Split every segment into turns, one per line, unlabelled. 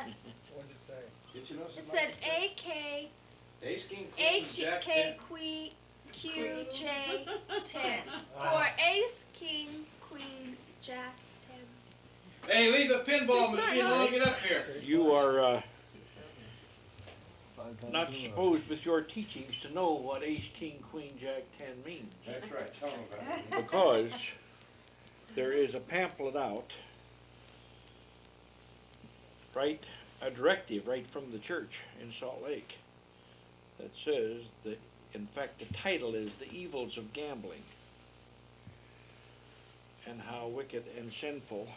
Yes.
What'd it say?
Did you know
It said AK,
Ace, King, Queen, Jack,
AK,
10.
Queen, Q, J, 10. Or Ace, King, Queen, Jack, 10.
Hey, leave the pinball
It's
machine
not
alone.
right.
Get up here.
You are not supposed with your teachings to know what Ace, King, Queen, Jack, 10 means.
That's right. Tell them about it.
Because there is a pamphlet out, right, a directive right from the church in Salt Lake that says that, in fact, the title is The Evils of Gambling and how wicked and sinful.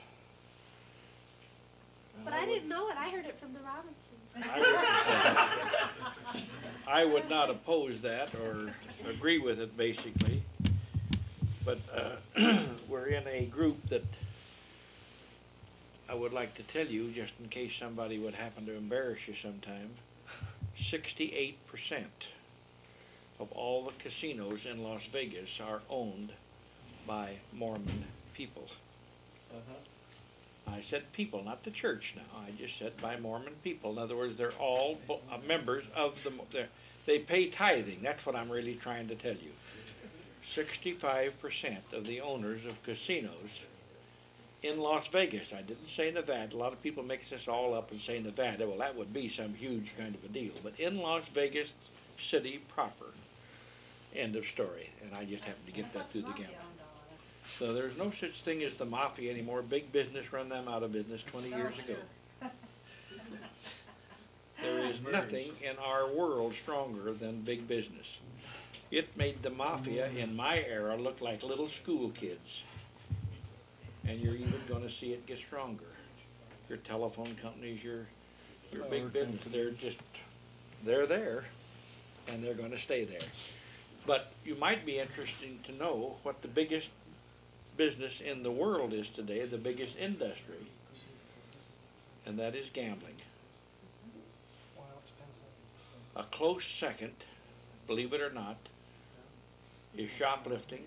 But I didn't know it. I heard it from the Robinsons.
I would not oppose that or agree with it, basically. But we're in a group that I would like to tell you, just in case somebody would happen to embarrass you sometime, 68% of all the casinos in Las Vegas are owned by Mormon people. I said people, not the church now. I just said by Mormon people. In other words, they're all members of they pay tithing. That's what I'm really trying to tell you. 65% of the owners of casinos in Las Vegas, I didn't say Nevada. A lot of people mix this all up and say Nevada. Well, that would be some huge kind of a deal. But in Las Vegas city proper, end of story. And I just happened to get that through the gambling. So there's no such thing as the mafia anymore. Big business run them out of business 20 years ago. There is nothing in our world stronger than big business. It made the mafia in my era look like little school kids. And you're even going to see it get stronger. Your telephone companies, your big business, they're there, and they're going to stay there. But you might be interested to know what the biggest business in the world is today, the biggest industry, and that is gambling. A close second, believe it or not, is shoplifting,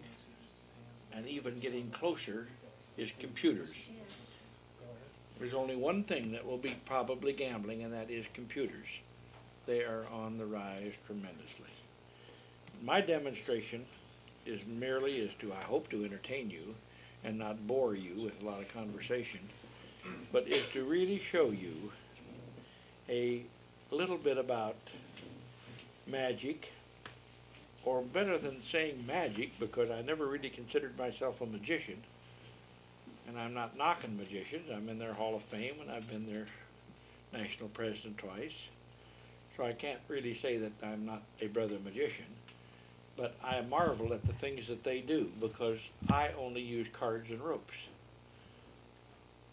and even getting closer is computers. There's only one thing that will be probably gambling, and that is computers. They are on the rise tremendously. My demonstration is merely as to, I hope to entertain you and not bore you with a lot of conversation, but is to really show you a little bit about magic, or better than saying magic, because I never really considered myself a magician, and I'm not knocking magicians. I'm in their Hall of Fame, and I've been their national president twice, so I can't really say that I'm not a brother magician. But I marvel at the things that they do, because I only use cards and ropes.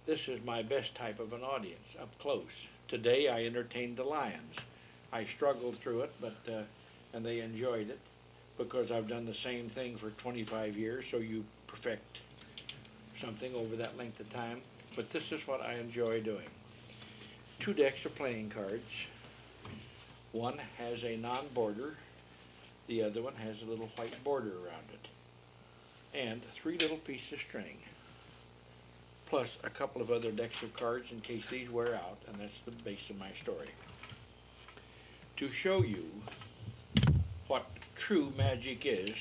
This is my best type of an audience, up close. Today I entertained the Lions. I struggled through it, but and they enjoyed it, because I've done the same thing for 25 years, so you perfect something over that length of time. But this is what I enjoy doing. 2 decks of playing cards. One has a non-border. The other one has a little white border around it. And 3 little pieces of string. Plus a couple of other decks of cards in case these wear out, and that's the base of my story. To show you what true magic is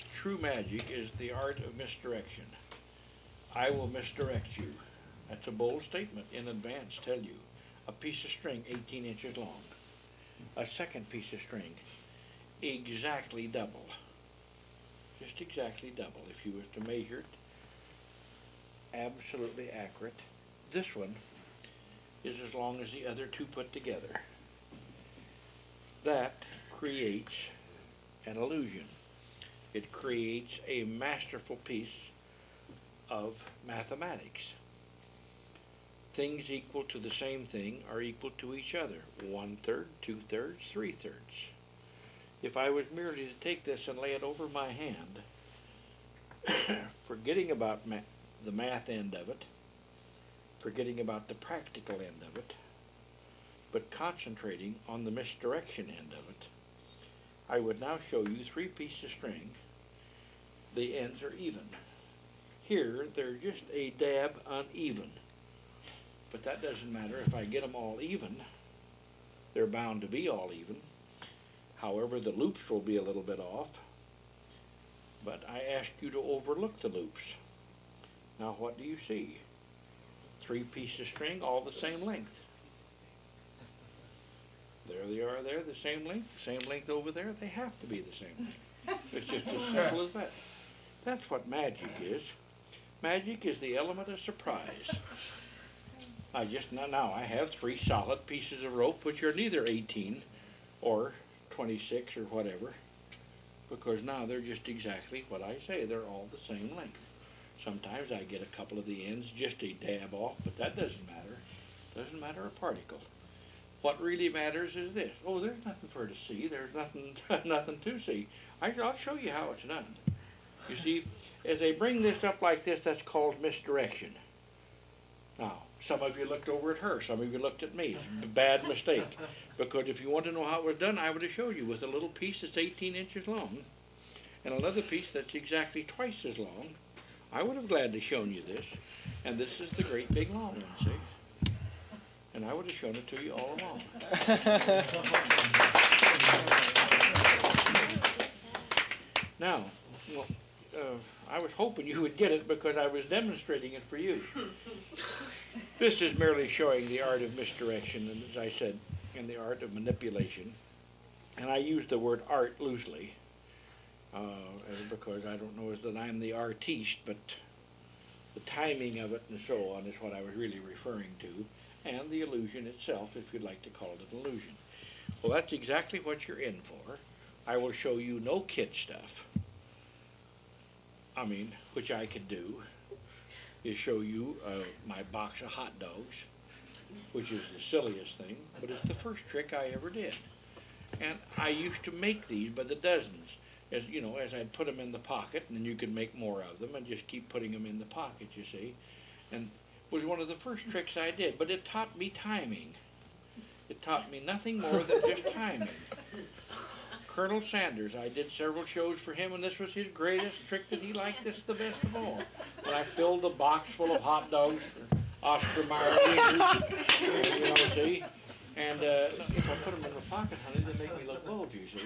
the art of misdirection. I will misdirect you. That's a bold statement in advance, tell you. A piece of string 18 inches long. A second piece of string exactly double. Just exactly double. If you were to measure it, absolutely accurate. This one is as long as the other 2 put together. That creates an illusion. It creates a masterful piece of mathematics. Things equal to the same thing are equal to each other. 1/3, 2/3, 3/3. If I was merely to take this and lay it over my hand, forgetting about the math end of it, forgetting about the practical end of it, but concentrating on the misdirection end of it, I would now show you 3 pieces of string. The ends are even. Here, they're just a dab uneven. but that doesn't matter. If I get them all even, they're bound to be all even. However, the loops will be a little bit off, but I ask you to overlook the loops. Now what do you see? 3 pieces of string, all the same length. There they are there, the same length over there. They have to be the same length. It's just as simple as that. That's what magic is. Magic is the element of surprise. Now I have 3 solid pieces of rope which are neither 18 or 26 or whatever, because now they're just exactly what I say. They're all the same length. Sometimes I get a couple of the ends just a dab off, but that doesn't matter. Doesn't matter a particle. What really matters is this. Oh, there's nothing for to see. There's nothing, nothing to see. I'll show you how it's done. You see, as I bring this up like this, that's called misdirection. Now, some of you looked over at her. Some of you looked at me. It's a bad mistake. Because if you want to know how it was done, I would have showed you with a little piece that's 18 inches long and another piece that's exactly twice as long. I would have gladly shown you this. And this is the great big long one, see? And I would have shown it to you all along. Now, well, I was hoping you would get it because I was demonstrating it for you. This is merely showing the art of misdirection, and as I said, and the art of manipulation. And I use the word art loosely, because I don't know that I'm the artiste, but the timing of it and so on is what I was really referring to, and the illusion itself, if you'd like to call it an illusion. Well, that's exactly what you're in for. I will show you no kid stuff. I mean, which I could do, is show you my box of hot dogs, which is the silliest thing, but it's the first trick I ever did. And I used to make these by the dozens, as you know, as I'd put them in the pocket, and then you could make more of them and just keep putting them in the pocket, you see. And it was one of the first tricks I did, but it taught me timing. It taught me nothing more than just timing. Colonel Sanders, I did several shows for him, and this was his greatest trick that he liked this the best of all. When I filled the box full of hot dogs for Oscar Mayer leaders, you know, see? And if I put them in the pocket, honey, they make me look bold, you see.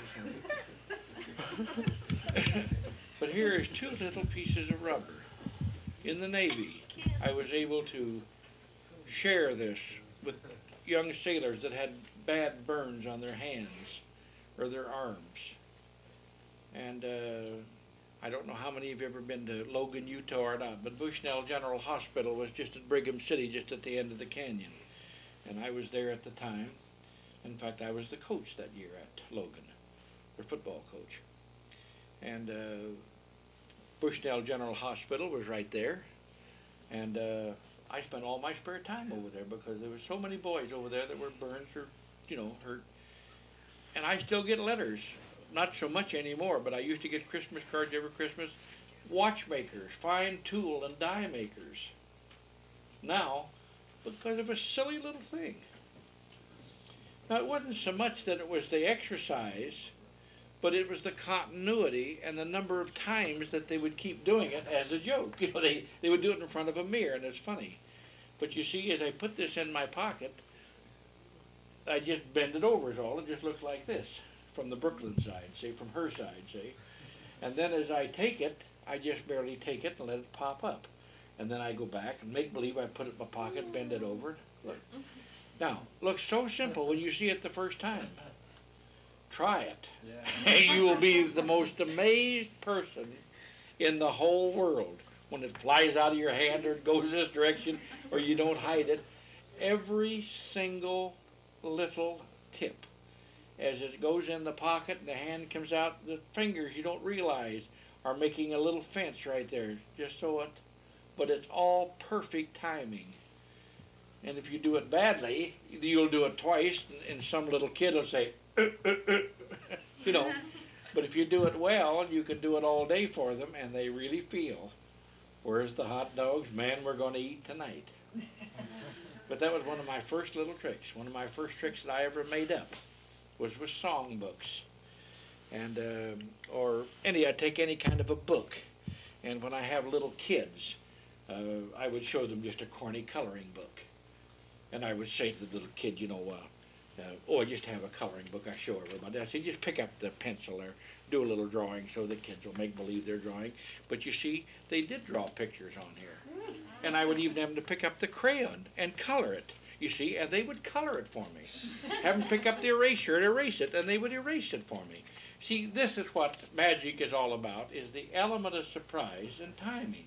But here is 2 little pieces of rubber. In the Navy, I was able to share this with young sailors that had bad burns on their hands or their arms. And I don't know how many of you have ever been to Logan, Utah or not, but Bushnell General Hospital was just at Brigham City, just at the end of the canyon. And I was there at the time. In fact, I was the coach that year at Logan, their football coach. And Bushnell General Hospital was right there. And I spent all my spare time over there because there were so many boys over there that were burned or, you know, hurt. And I still get letters, not so much anymore, but I used to get Christmas cards every Christmas. Watchmakers, fine tool and die makers. Now, because of a silly little thing. Now, it wasn't so much that it was the exercise, but it was the continuity and the number of times that they would keep doing it as a joke. You know, they would do it in front of a mirror, and it's funny. But you see, as I put this in my pocket, I just bend it over is all. It just looks like this from the Brooklyn side, see, from her side, see. And then as I take it, I just barely take it and let it pop up. And then I go back and make believe I put it in my pocket, bend it over. Look. Now, looks so simple when you see it the first time. Try it. Yeah. And you will be the most amazed person in the whole world when it flies out of your hand or it goes this direction or you don't hide it. Every single little tip as it goes in the pocket and the hand comes out, the fingers you don't realize are making a little fence right there, just so it, but it's all perfect timing. And if you do it badly, you'll do it twice and some little kid will say, you know. But if you do it well, you can do it all day for them and they really feel, where's the hot dogs? Man, we're going to eat tonight. But that was one of my first little tricks. One of my first tricks that I ever made up was with songbooks. And, I'd take any kind of a book. And when I have little kids, I would show them just a corny coloring book. And I would say to the little kid, you know, oh, I just have a coloring book I show everybody. I say, just pick up the pencil or do a little drawing so the kids will make believe they're drawing. But you see, they did draw pictures on here. And I would even have them to pick up the crayon and color it, you see, and they would color it for me. Have them pick up the eraser and erase it, and they would erase it for me. See, this is what magic is all about, is the element of surprise and timing.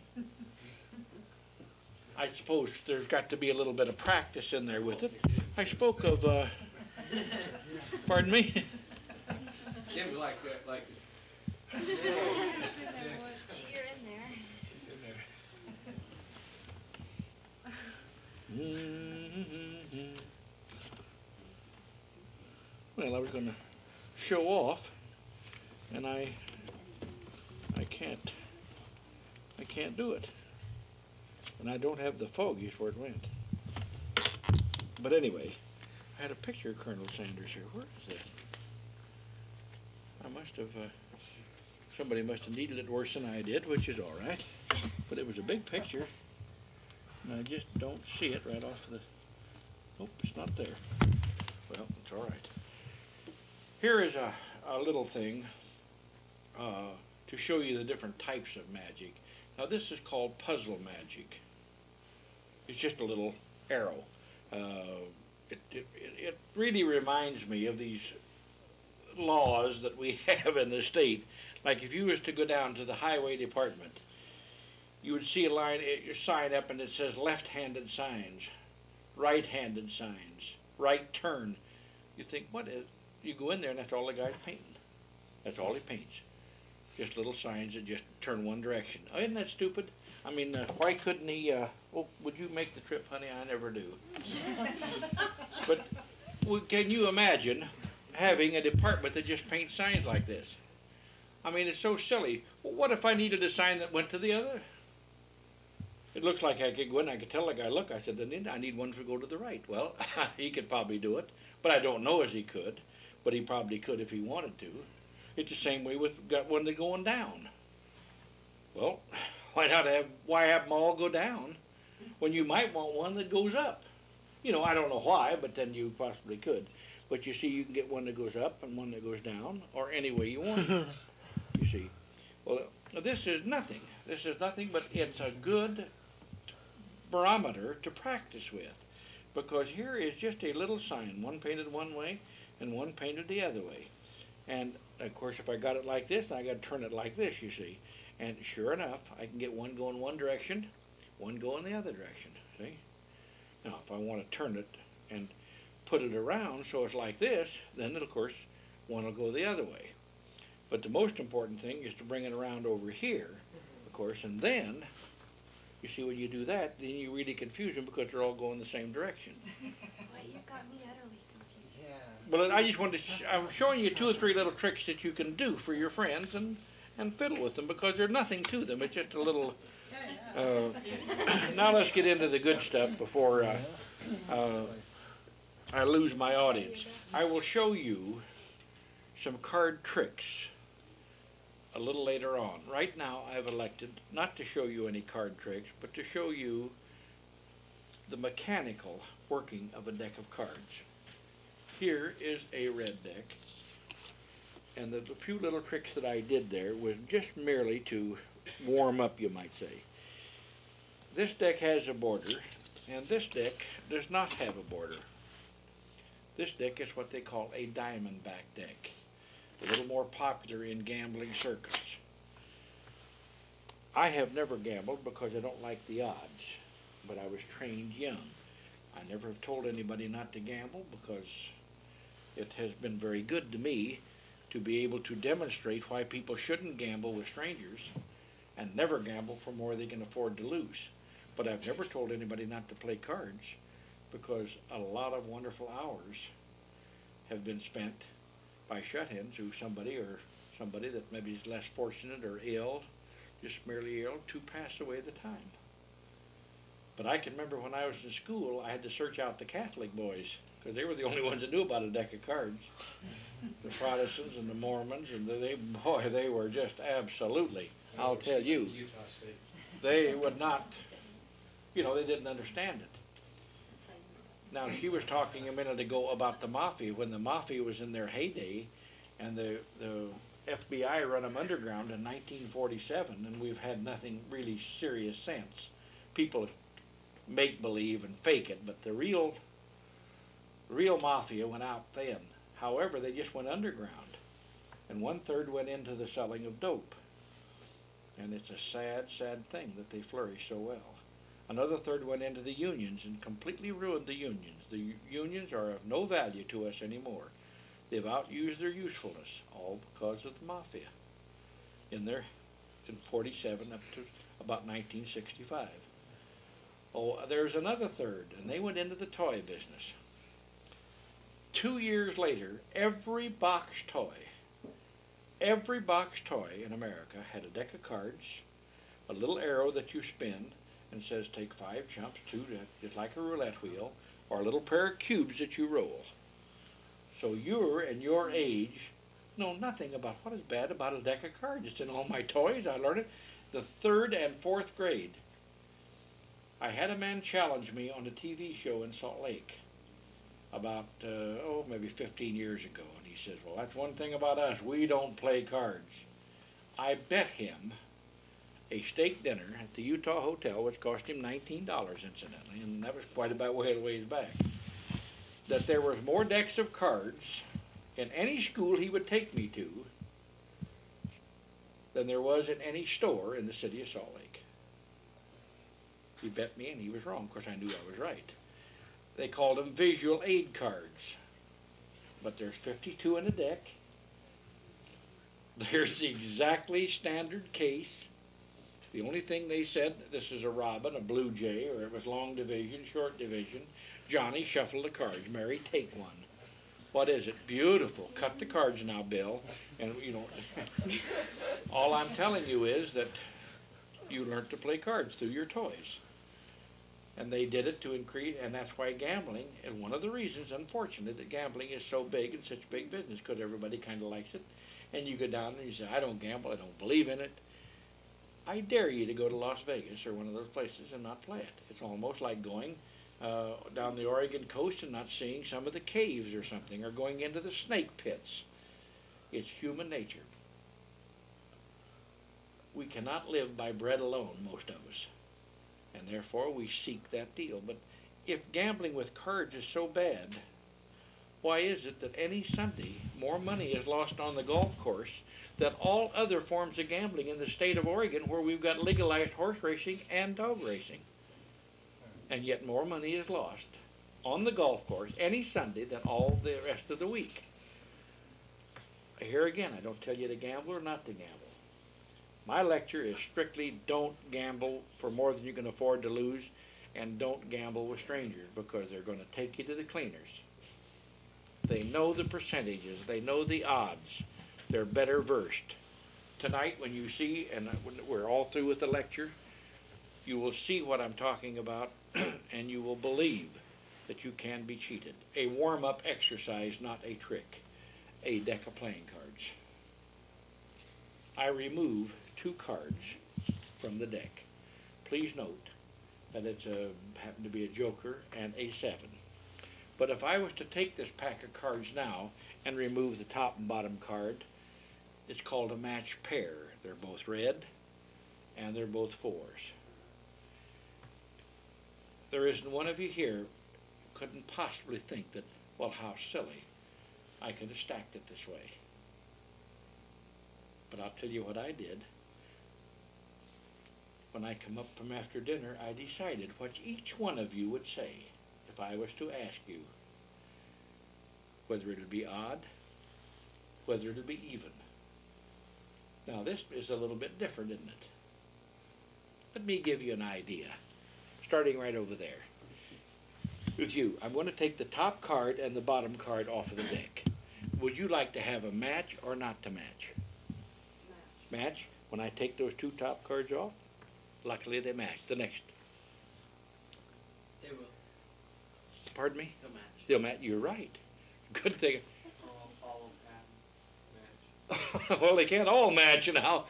I suppose there's got to be a little bit of practice in there with it. I spoke of, pardon me?
Kim's like that, like
You're in there.
she's in there.
Well, I was going to show off, and I can't do it. And I don't have the fogies where it went. But anyway, I had a picture of Colonel Sanders here. Where is it? I must have, somebody must have needed it worse than I did, which is all right. But it was a big picture, and I just don't see it right off the, oh, it's not there. Well, it's all right. Here is a little thing to show you the different types of magic. Now this is called puzzle magic. It's just a little arrow. It really reminds me of these laws that we have in the state. Like if you was to go down to the highway department, you would see a line, a sign up, and it says left-handed signs, right-handed signs, right turn. You think, what is? You go in there and that's all the guy's painting. That's all he paints. Just little signs that just turn one direction. Oh, isn't that stupid? I mean, why couldn't he, oh, would you make the trip, honey? I never do. But well, can you imagine having a department that just paints signs like this? I mean, it's so silly. Well, what if I needed a sign that went to the other? It looks like I could go in, I could tell the guy, look, I said, I need one to go to the right. Well, he could probably do it, but I don't know as he could, but he probably could if he wanted to. It's the same way with got one that's going down. Well, why have them all go down when you might want one that goes up? You know, I don't know why, but then you possibly could. But you see, you can get one that goes up and one that goes down, or any way you want. You see. Well, this is nothing. This is nothing, but it's a good barometer to practice with. Because here is just a little sign, one painted one way and one painted the other way. And of course, if I got it like this, I got to turn it like this, you see. And sure enough, I can get one going one direction, one going the other direction, see? Now, if I want to turn it and put it around so it's like this, then, of course, one will go the other way. But the most important thing is to bring it around over here, of course, and then, you see, when you do that, then you really confuse them because they're all going the same direction.
Well, you got me utterly confused.
Yeah.
But I just wanted to, I'm showing you 2 or 3 little tricks that you can do for your friends and fiddle with them because there's nothing to them. It's just a little, now let's get into the good stuff before I lose my audience. I will show you some card tricks a little later on. Right now I've elected not to show you any card tricks, but to show you the mechanical working of a deck of cards. Here is a red deck, and the few little tricks that I did there was just merely to warm up, you might say. This deck has a border, and this deck does not have a border. This deck is what they call a Diamondback deck, a little more popular in gambling circles. I have never gambled because I don't like the odds, but I was trained young. I never have told anybody not to gamble because it has been very good to me to be able to demonstrate why people shouldn't gamble with strangers and never gamble for more they can afford to lose. But I've never told anybody not to play cards because a lot of wonderful hours have been spent by shut-ins who somebody that maybe is less fortunate or ill, just merely ill, to pass away the time. But I can remember when I was in school, I had to search out the Catholic boys because they were the only ones that knew about a deck of cards. The Protestants and the Mormons, and they were just absolutely, I'll tell you,
Utah State.
they would not, you know, they didn't understand it. Now, she was talking a minute ago about the Mafia, when the Mafia was in their heyday, and the FBI run them underground in 1947, and we've had nothing really serious since. People make believe and fake it, but the real Mafia went out then. However, they just went underground, and 1/3 went into the selling of dope. And it's a sad, sad thing that they flourish so well. Another 1/3 went into the unions and completely ruined the unions. The unions are of no value to us anymore. They've outused their usefulness, all because of the Mafia in 47 up to about 1965. Oh, there's another 1/3, and they went into the toy business. 2 years later, every box toy in America had a deck of cards, a little arrow that you spin, and says take 5 chumps, 2, just like a roulette wheel, or a little pair of cubes that you roll. So you and your age know nothing about what is bad about a deck of cards. It's in all my toys. I learned it the 3rd and 4th grade. I had a man challenge me on a TV show in Salt Lake about, maybe 15 years ago. And he says, well, that's one thing about us. We don't play cards. I bet him a steak dinner at the Utah Hotel, which cost him $19, incidentally, and that was quite about a ways back, that there was more decks of cards in any school he would take me to than there was in any store in the city of Salt Lake. He bet me, and he was wrong. Of course, I knew I was right. They called them visual aid cards. But there's 52 in a deck. There's the exactly standard case. The only thing they said, this is a robin, a blue jay, or it was long division, short division. Johnny, shuffle the cards. Mary, take one. What is it? Beautiful. Cut the cards now, Bill. And, all I'm telling you is that you learned to play cards through your toys. And they did it to increase, and that's why gambling, and one of the reasons, unfortunately, that gambling is so big and such big business, because everybody kind of likes it. And you go down and you say, I don't gamble, I don't believe in it. I dare you to go to Las Vegas or one of those places and not play it. It's almost like going down the Oregon coast and not seeing some of the caves or something, or going into the snake pits. It's human nature. We cannot live by bread alone, most of us, and therefore we seek that deal. But if gambling with cards is so bad, why is it that any Sunday more money is lost on the golf course than all other forms of gambling in the state of Oregon, where we've got legalized horse racing and dog racing? And yet more money is lost on the golf course any Sunday than all the rest of the week. Here again, I don't tell you to gamble or not to gamble. My lecture is strictly don't gamble for more than you can afford to lose, and don't gamble with strangers, because they're going to take you to the cleaners. They know the percentages, they know the odds, they're better versed. Tonight when you see, and we're all through with the lecture, you will see what I'm talking about, and you will believe that you can be cheated. A warm-up exercise, not a trick. A deck of playing cards. I remove 2 cards from the deck. Please note that it's happened to be a joker and a 7. But if I was to take this pack of cards now and remove the top and bottom card, it's called a match pair. They're both red and they're both 4s. There isn't one of you here who couldn't possibly think that, well, how silly. I could have stacked it this way. But I'll tell you what I did. When I come up from after dinner, I decided what each one of you would say if I was to ask you whether it would be odd, whether it would be even. Now this is a little bit different, isn't it? Let me give you an idea, starting right over there. With you, I'm going to take the top card and the bottom card off of the deck. Would you like to have a match or not to match? Match. When I take those 2 top cards off, luckily they match. The next.
They will.
Pardon me?
They'll match.
They'll match. You're right. Good thing.
All match.
Well, they can't all match now.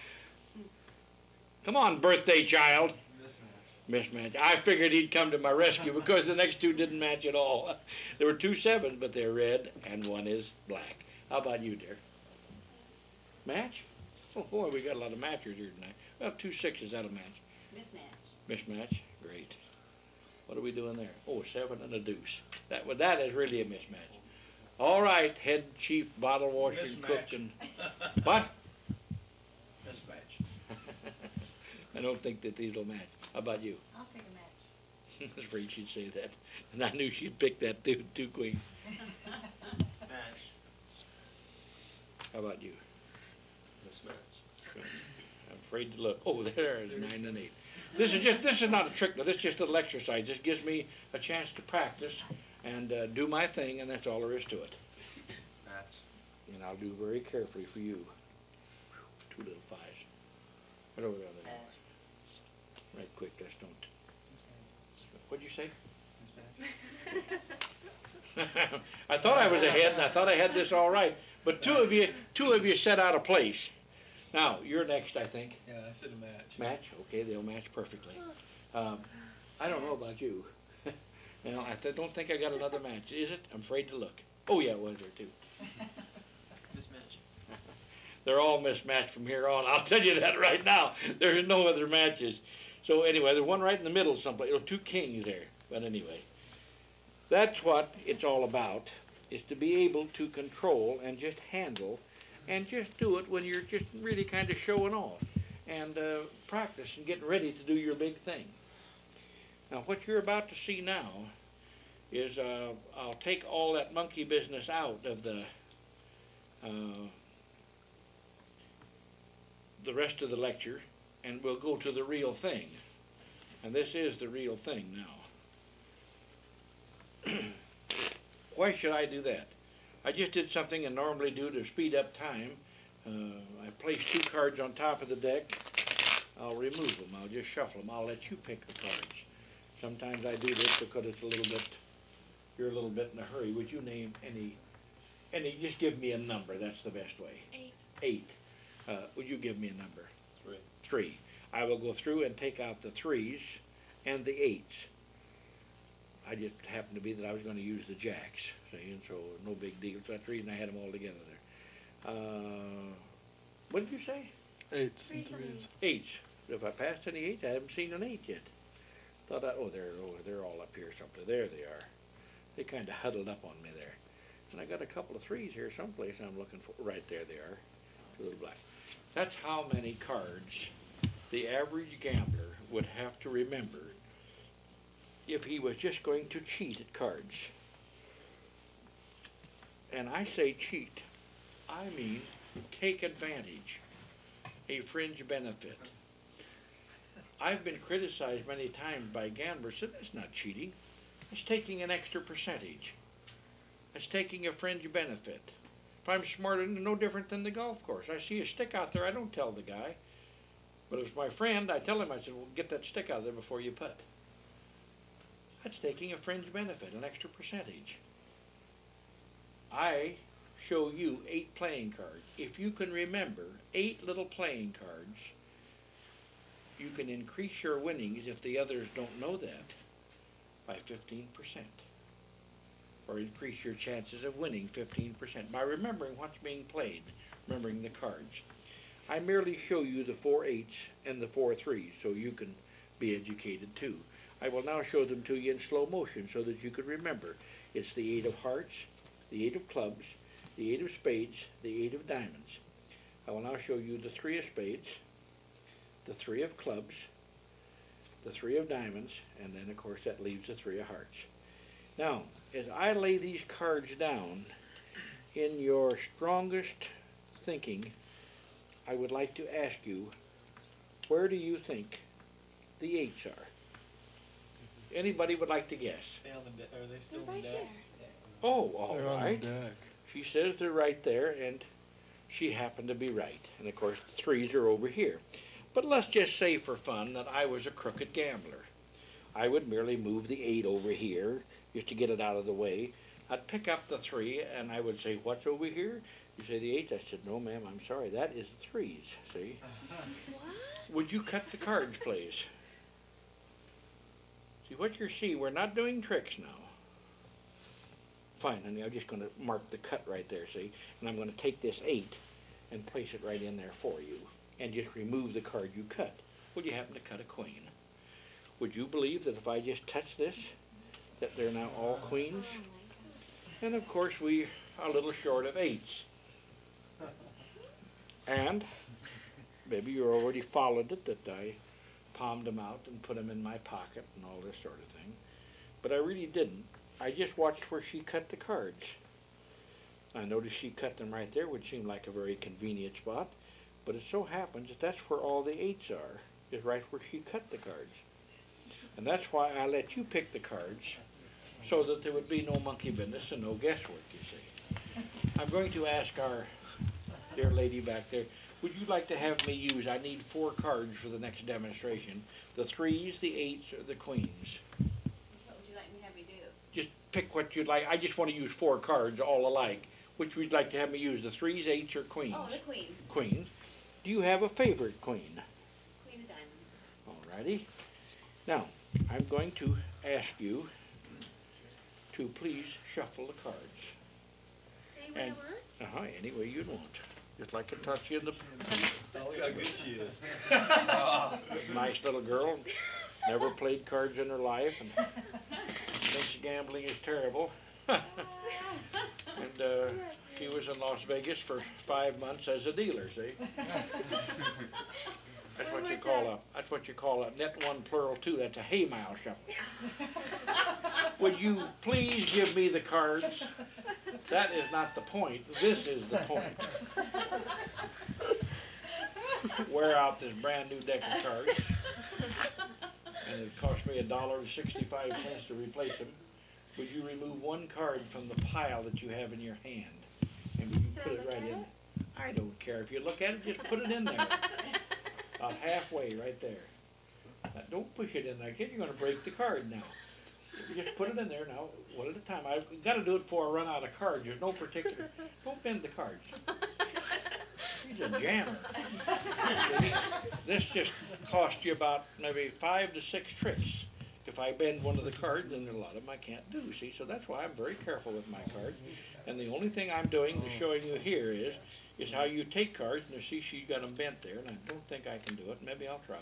Come on, birthday child.
Mismatch.
Mismatch. I figured he'd come to my rescue because the next two didn't match at all. There were 2 7s, but they're red and one is black. How about you, dear? Match? Oh boy, we got a lot of matchers here tonight. Well, 2 6s, that'll match.
Mismatch.
Mismatch? Great. What are we doing there? Oh, 7 and a deuce. That is really a mismatch. All right, head chief, bottle washer, and cook, and what?
Mismatch.
I don't think that these will match. How about you?
I'll take a match.
I was afraid she'd say that, and I knew she'd pick that 2 queen.
Match.
How about you?
Mismatch.
I'm afraid to look. Oh, there is 9 and 8. This is not a trick. Now, this is just a little exercise. This gives me a chance to practice and do my thing, and that's all there is to it.
Match.
And I'll do very carefully for you. 2 little 5s. Right over there. Right quick, let's don't. What'd you say? I thought I was ahead, and I thought I had this all right. But two of you set out of place. Now, you're next, I think.
Yeah, I said a match.
Match? Okay, they'll match perfectly. I don't know about you. You know, don't think I got another match. Is it? I'm afraid to look. Oh, yeah, it was there, too.
Mismatch.
They're all mismatched from here on. I'll tell you that right now. There's no other matches. So anyway, there's one right in the middle someplace. There are 2 kings there. But anyway, that's what it's all about, is to be able to control and just handle and just do it when you're just really kind of showing off and practice and getting ready to do your big thing. Now, what you're about to see now is I'll take all that monkey business out of the rest of the lecture, and we'll go to the real thing. And this is the real thing now. Why should I do that? I just did something I normally do to speed up time. I placed 2 cards on top of the deck. I'll remove them. I'll just shuffle them. I'll let you pick the cards. Sometimes I do this because it's a little bit, you're a little bit in a hurry. Would you name any, just give me a number. That's the best way.
8.
8. Would you give me a number?
3.
3. I will go through and take out the 3s and the 8s. I just happened to be that I was going to use the jacks, see, and so no big deal. So that's the reason I had them all together there. What did you say?
8s
and 3s.
8s. If I passed any 8s, I haven't seen an 8 yet. Thought they're all up here somewhere. There they are. They kind of huddled up on me there. And I got a couple of 3s here someplace I'm looking for. Right there they are. A little black. That's how many cards the average gambler would have to remember if he was just going to cheat at cards. And I say cheat, I mean take advantage, a fringe benefit. I've been criticized many times by gamblers, said that's not cheating, it's taking an extra percentage. It's taking a fringe benefit. If I'm smarter, no different than the golf course. I see a stick out there, I don't tell the guy. But if it's my friend, I tell him, I said, well, get that stick out there before you putt. That's taking a fringe benefit, an extra percentage. I show you 8 playing cards. If you can remember 8 little playing cards, you can increase your winnings, if the others don't know that, by 15%. Or increase your chances of winning 15% by remembering what's being played, remembering the cards. I merely show you the 4 8s and the 4 3s so you can be educated too. I will now show them to you in slow motion so that you can remember. It's the 8 of hearts, the 8 of clubs, the 8 of spades, the 8 of diamonds. I will now show you the 3 of spades, the 3 of clubs, the 3 of diamonds, and then of course that leaves the 3 of hearts. Now, as I lay these cards down, in your strongest thinking, I would like to ask you, where do you think the 8s are? Anybody would like to guess?
Are they still
They're right
in deck?
here.
Oh, all
They're on the
right.
deck.
She says they're right there, and she happened to be right. And of course, the 3s are over here. But let's just say for fun that I was a crooked gambler. I would merely move the 8 over here, just to get it out of the way. I'd pick up the 3, and I would say, what's over here? You say the 8s. I said, no, ma'am, I'm sorry. That is the 3s, see?
What?
Would you cut the cards, please? See what you see, we're not doing tricks now. Fine, honey, I'm just going to mark the cut right there, see? And I'm going to take this 8 and place it right in there for you. And just remove the card you cut. Well, you happen to cut a queen. Would you believe that if I just touch this, that they're now all queens? And of course we are a little short of 8s. And maybe you already followed it, that I palmed them out and put them in my pocket and all this sort of thing. But I really didn't. I just watched where she cut the cards. I noticed she cut them right there, which seemed like a very convenient spot. But it so happens that that's where all the 8s are, is right where she cut the cards. And that's why I let you pick the cards, so that there would be no monkey business and no guesswork, you see. I'm going to ask our dear lady back there, would you like to have me use, I need 4 cards for the next demonstration, the 3s, the 8s, or the queens.
What would you like me to have you do?
Just pick what you'd like. I just want to use 4 cards all alike. Which would you like to have me use, the 3s, 8s, or queens?
Oh, the queens.
Queens. Do you have a favorite queen?
Queen of diamonds.
Alrighty. Now, I'm going to ask you to please shuffle the cards.
Any way I want?
Any way you'd want. Just like I taught you in the...
Oh, look how good she is.
Nice little girl. Never played cards in her life and thinks gambling is terrible. And she was in Las Vegas for 5 months as a dealer, see? That's what you call a net 1 plural 2. That's a hay mile shuffle. Would you please give me the cards? That is not the point. This is the point. Wear out this brand new deck of cards. And it cost me $1.65 to replace them. Would you remove 1 card from the pile that you have in your hand? And would you put it right in? I don't care. If you look at it, just put it in there. About halfway right there. Now, don't push it in there, kid. You're going to break the card now. You just put it in there now, one at a time. I've got to do it before I run out of cards. There's no particular... Don't bend the cards. He's a jammer. This just cost you about maybe 5 to 6 tricks. If I bend one of the cards, then a lot of them I can't do, see? So that's why I'm very careful with my cards. And the only thing I'm doing to showing you here is how you take cards, and you see she's got them bent there, and I don't think I can do it. Maybe I'll try.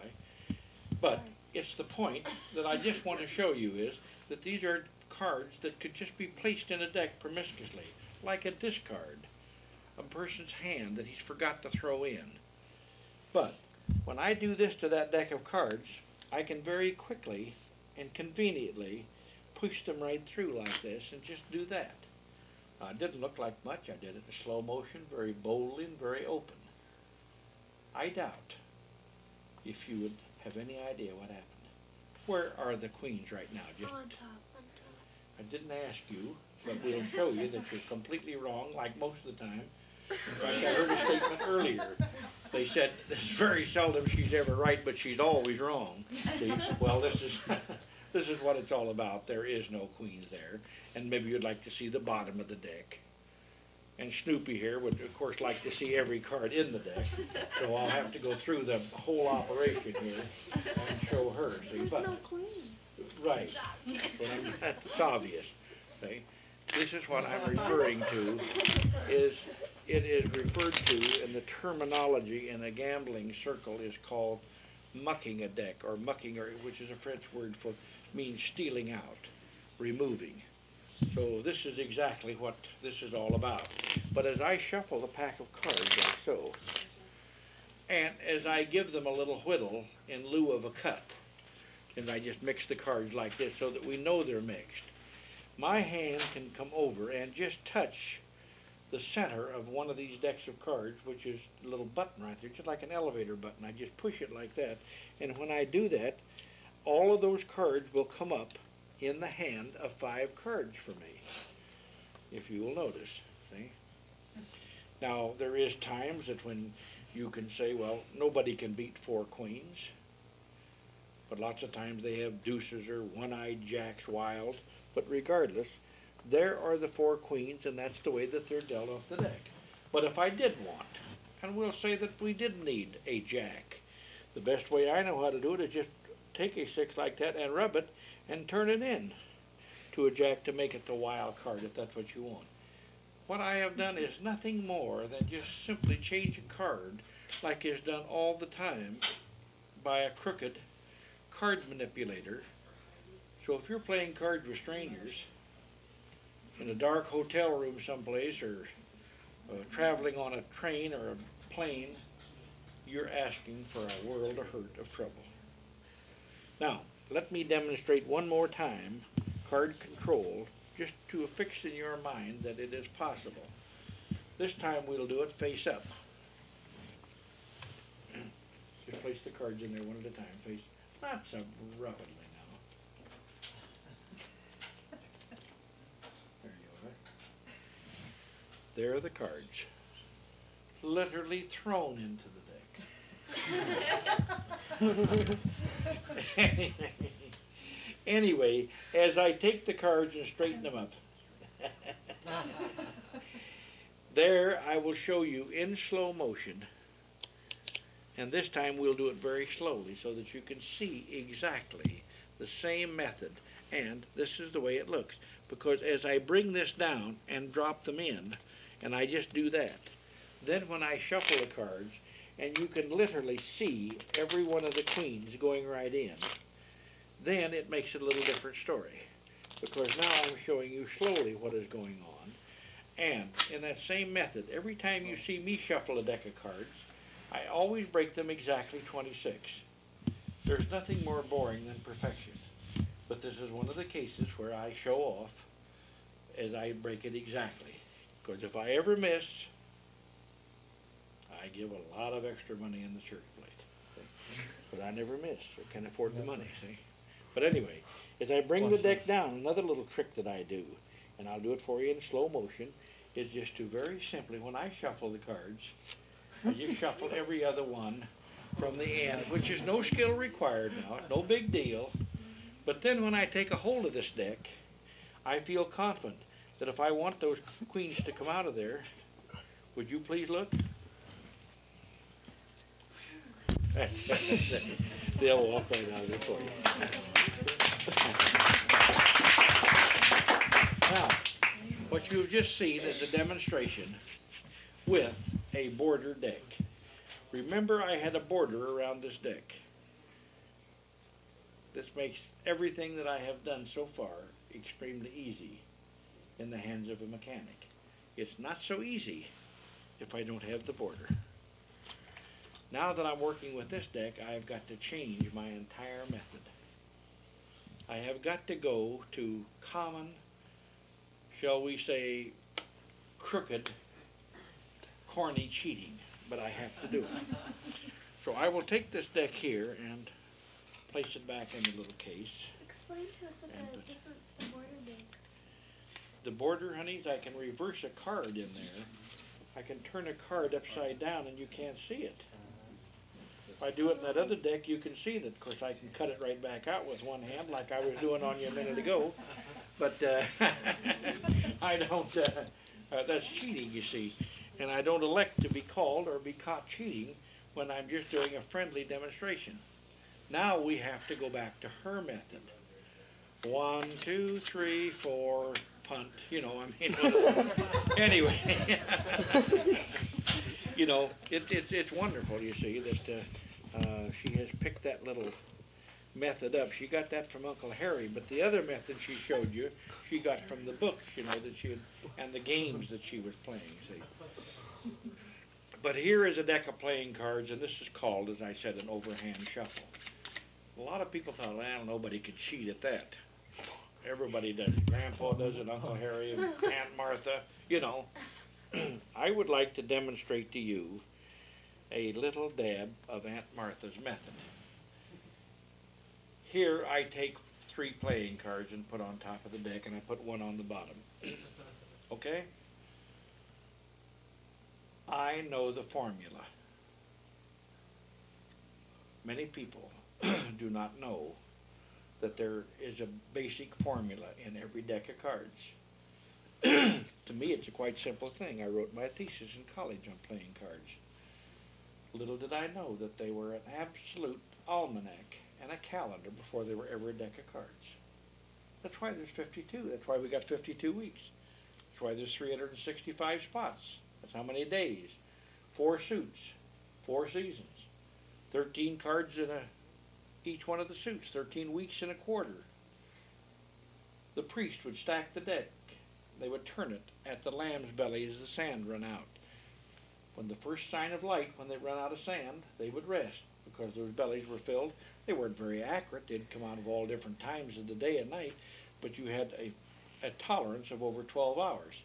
But it's the point that I just want to show you is that these are cards that could just be placed in a deck promiscuously, like a discard, a person's hand that he's forgot to throw in. But when I do this to that deck of cards, I can very quickly and conveniently push them right through like this and just do that. It didn't look like much. I did it in slow motion, very boldly and very open. I doubt if you would have any idea what happened. Where are the queens right now? Just
on top.
I didn't ask you, but we'll show you that you're completely wrong, like most of the time. In fact, I heard a statement earlier. They said, it's very seldom she's ever right, but she's always wrong. See? Well, this is what it's all about. There is no queens there. And maybe you'd like to see the bottom of the deck. And Snoopy here would, of course, like to see every card in the deck. So I'll have to go through the whole operation here and show her. See?
There's
But,
no queens.
right. But it's obvious. See? This is what I'm referring to. It is referred to in the terminology in a gambling circle is called mucking a deck, or mucking, which is a French word for means stealing out, removing. So this is exactly what this is all about. But as I shuffle the pack of cards like so, and as I give them a little whittle in lieu of a cut, and I just mix the cards like this so that we know they're mixed, my hand can come over and just touch the center of one of these decks of cards, which is a little button right there, just like an elevator button. I just push it like that, and when I do that, all of those cards will come up in the hand of 5 cards for me, if you will notice. See? Now, there is times that when you can say, well, nobody can beat 4 queens, but lots of times they have deuces or one-eyed jacks wild, but regardless, there are the 4 queens, and that's the way that they're dealt off the deck. But if I did want, and we'll say that we did need a jack, the best way I know how to do it is just take a 6 like that and rub it, and turn it in to a jack to make it the wild card if that's what you want. What I have done is nothing more than just simply change a card like is done all the time by a crooked card manipulator. So if you're playing cards with strangers in a dark hotel room someplace, or traveling on a train or a plane, you're asking for a world of hurt of trouble. Now, let me demonstrate one more time card control, just to affix in your mind that it is possible. This time we'll do it face up. Just place the cards in there one at a time, face, not so rapidly now. There you are. There are the cards, literally thrown into the deck. Anyway, as I take the cards and straighten them up, there I will show you in slow motion, and this time we'll do it very slowly so that you can see exactly the same method, and this is the way it looks, because as I bring this down and drop them in, and I just do that, then when I shuffle the cards, and you can literally see every one of the queens going right in, then it makes it a little different story, because now I'm showing you slowly what is going on. And in that same method, every time you see me shuffle a deck of cards, I always break them exactly 26. There's nothing more boring than perfection, but this is one of the cases where I show off as I break it exactly, because if I ever miss, I give a lot of extra money in the church plate, but I never miss, I can afford the money, see. But anyway, as I bring the deck down, another little trick that I do, and I'll do it for you in slow motion, is just to very simply, when I shuffle the cards, I just shuffle every other one from the end, which is no skill required now, no big deal. But then when I take a hold of this deck, I feel confident that if I want those queens to come out of there, would you please look? They'll walk right out of it for you. Now, what you've just seen is a demonstration with a border deck. Remember, I had a border around this deck. This makes everything that I have done so far extremely easy in the hands of a mechanic. It's not so easy if I don't have the border. Now that I'm working with this deck, I've got to change my entire method. I have got to go to common, shall we say, crooked, corny cheating, but I have to do it. So I will take this deck here and place it back in the little case.
Explain to us what the difference the border makes.
The border, honeys, I can reverse a card in there. I can turn a card upside down and you can't see it. If I do it in that other deck, you can see that. Of course, I can cut it right back out with one hand like I was doing on you a minute ago. But I don't, that's cheating, you see. And I don't elect to be called or be caught cheating when I'm just doing a friendly demonstration. Now we have to go back to her method. 1, 2, 3, 4, punt, you know, I mean, anyway. You know, it's wonderful, you see, that she has picked that little method up. She got that from Uncle Harry, but the other method she showed you, she got from the books, you know, that she had, and the games that she was playing, see. But here is a deck of playing cards, and this is called, as I said, an overhand shuffle. A lot of people thought, well, nobody could cheat at that. Everybody does it. Grandpa does it, Uncle Harry, and Aunt Martha, you know. I would like to demonstrate to you a little dab of Aunt Martha's method. Here I take 3 playing cards and put on top of the deck, and I put 1 on the bottom. Okay? I know the formula. Many people do not know that there is a basic formula in every deck of cards. To me, it's a quite simple thing. I wrote my thesis in college on playing cards. Little did I know that they were an absolute almanac and a calendar before they were ever a deck of cards. That's why there's 52. That's why we got 52 weeks. That's why there's 365 spots. That's how many days. 4 suits, 4 seasons, 13 cards in each one of the suits, 13 weeks in a quarter. The priest would stack the deck. They would turn it at the lamb's belly as the sand run out. When the first sign of light, when they run out of sand, they would rest because those bellies were filled. They weren't very accurate. They'd come out of all different times of the day and night, but you had a tolerance of over 12 hours.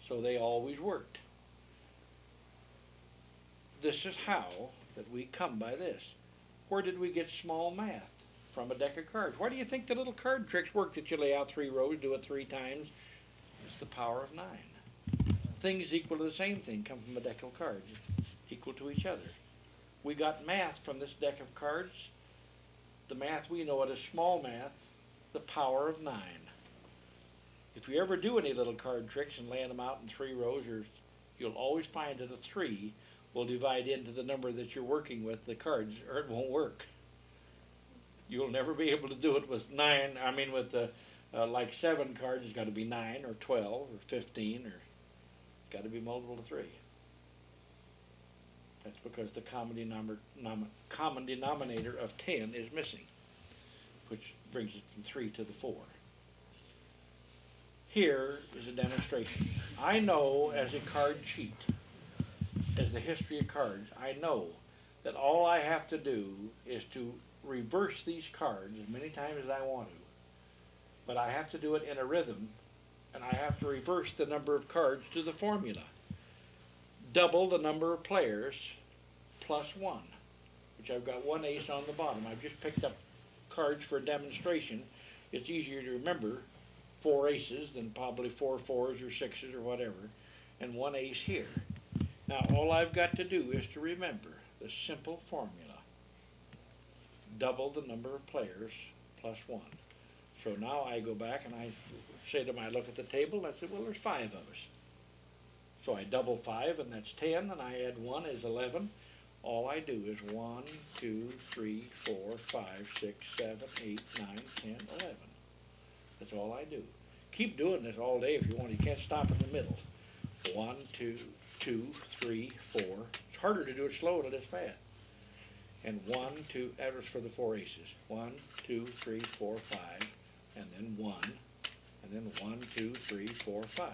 So they always worked. This is how that we come by this. Where did we get small math? From a deck of cards. Why do you think the little card tricks work that you lay out 3 rows, do it 3 times? It's the power of 9. Things equal to the same thing come from a deck of cards, equal to each other. We got math from this deck of cards. The math we know it as small math, the power of 9. If you ever do any little card tricks and laying them out in 3 rows, you'll always find that a 3 will divide into the number that you're working with, the cards, or it won't work. You'll never be able to do it with 9, I mean with like 7 cards, it's got to be 9 or 12 or 15, or it's got to be multiple of 3. That's because the common denominator of 10 is missing, which brings it from 3 to the 4. Here is a demonstration. I know as a card cheat, as the history of cards, I know that all I have to do is to reverse these cards as many times as I want to. But I have to do it in a rhythm, and I have to reverse the number of cards to the formula. Double the number of players plus 1, which I've got 1 ace on the bottom. I've just picked up cards for a demonstration. It's easier to remember 4 aces than probably 4 fours or 6s or whatever, and 1 ace here. Now all I've got to do is to remember the simple formula. Double the number of players plus 1. So now I go back and I say to my look at the table, I say, well, there's 5 of us. So I double 5, and that's 10, and I add 1 is 11. All I do is 1, 2, 3, 4, 5, 6, 7, 8, 9, 10, 11. That's all I do. Keep doing this all day if you want. You can't stop in the middle. 1, 2, 2, 3, 4. It's harder to do it slow than it is fast. And 1, 2, that was for the 4 aces. 1, 2, 3, 4, 5, and then 1, and then 1, 2, 3, 4, 5.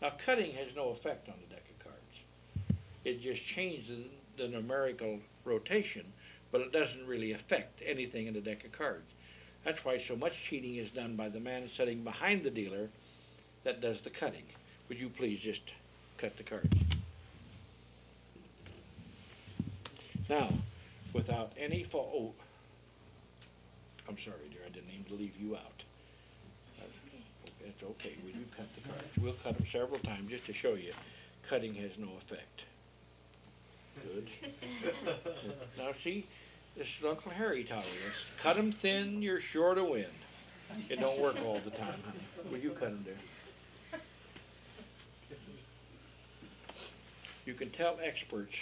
Now cutting has no effect on the deck of cards. It just changes the numerical rotation, but it doesn't really affect anything in the deck of cards. That's why so much cheating is done by the man sitting behind the dealer that does the cutting. Would you please just cut the cards? Now, without any fault, oh, I'm sorry, dear, I didn't mean to leave you out. It's okay, will you cut the cards? We'll cut them several times just to show you cutting has no effect. Good. Now see, this is Uncle Harry taught us. Cut them thin, you're sure to win. It don't work all the time, honey. Will you cut them, dear? You can tell experts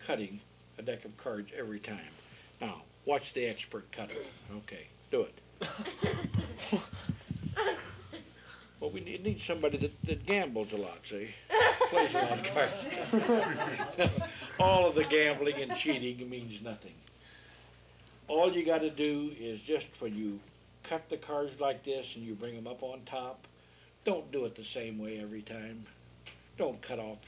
cutting a deck of cards every time. Now, watch the expert cut it. Okay, do it. Well, we need somebody that gambles a lot, see? Plays a lot of cards. All of the gambling and cheating means nothing. All you got to do is just when you cut the cards like this and you bring them up on top, don't do it the same way every time. Don't cut off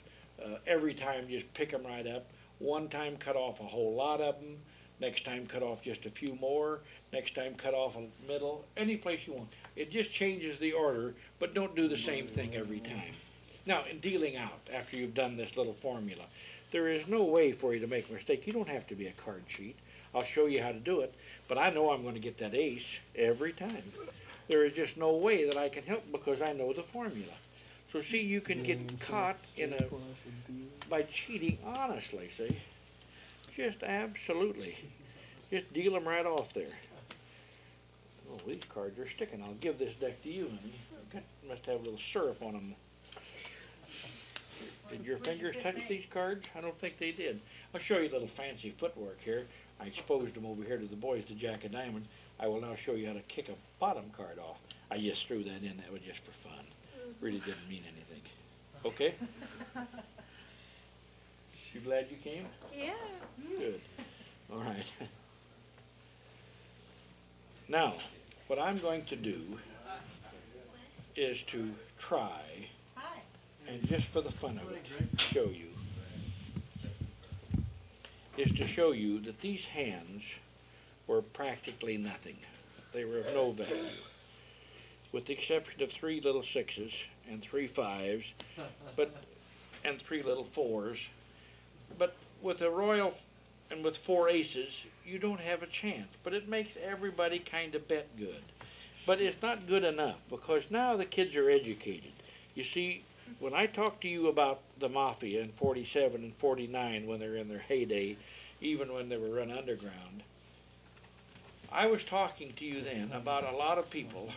every time, just pick them right up. One time cut off a whole lot of them, next time cut off just a few more, next time cut off a middle, any place you want. It just changes the order, but don't do the same thing every time. Now, in dealing out, after you've done this little formula, there is no way for you to make a mistake. You don't have to be a card cheat. I'll show you how to do it, but I know I'm going to get that ace every time. There is just no way that I can help because I know the formula. So see, you can get caught by cheating honestly, see? Just absolutely. Just deal them right off there. Oh, these cards are sticking. I'll give this deck to you, honey. Must have a little syrup on them. Did your fingers touch these cards? I don't think they did. I'll show you a little fancy footwork here. I exposed them over here to the boys, the Jack of Diamonds. I will now show you how to kick a bottom card off. I just threw that in. That was just for fun. Really didn't mean anything. Okay? You glad you came?
Yeah.
Good. All right. Now, what I'm going to do is to try, and just for the fun of it, show you, is to show you that these hands were practically nothing. They were of no value, with the exception of 3 little 6s and 3 5s, and 3 little 4s. But with a royal and with 4 aces, you don't have a chance. But it makes everybody kind of bet good. But it's not good enough, because now the kids are educated. You see, when I talk to you about the Mafia in 47 and 49 when they're in their heyday, even when they were run underground, I was talking to you then about a lot of people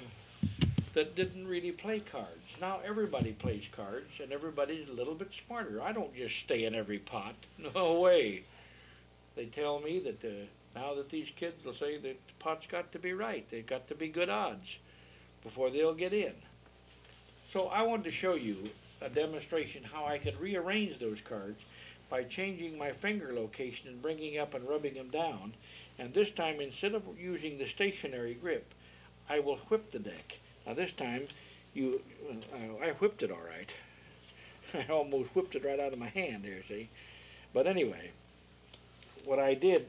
that didn't really play cards. Now everybody plays cards, and everybody's a little bit smarter. I don't just stay in every pot. No way. They tell me that now that these kids will say that the pot's got to be right. They've got to be good odds before they'll get in. So I wanted to show you a demonstration how I could rearrange those cards by changing my finger location and bringing up and rubbing them down. And this time, instead of using the stationary grip, I will whip the deck. Now this time, I whipped it all right. I almost whipped it right out of my hand here, see? But anyway, what I did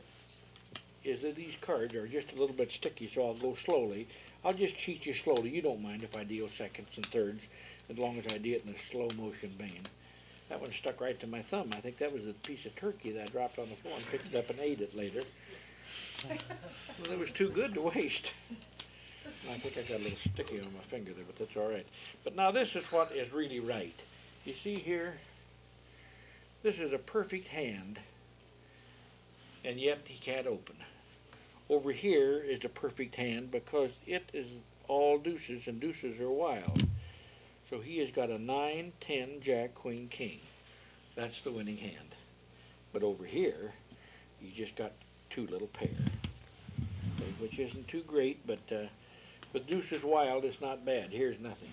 is that these cards are just a little bit sticky, so I'll go slowly. I'll just cheat you slowly. You don't mind if I deal seconds and thirds, as long as I do it in a slow motion vein. That one stuck right to my thumb. I think that was a piece of turkey that I dropped on the floor and picked it up and ate it later. Well, it was too good to waste. I think I got a little sticky on my finger there, but that's all right. But now this is what is really right. You see here, this is a perfect hand, and yet he can't open. Over here is a perfect hand because it is all deuces, and deuces are wild. So he has got a 9, 10, Jack, Queen, King. That's the winning hand. But over here, you just got 2 little pair, okay, which isn't too great, but with deuces wild, it's not bad. Here's nothing.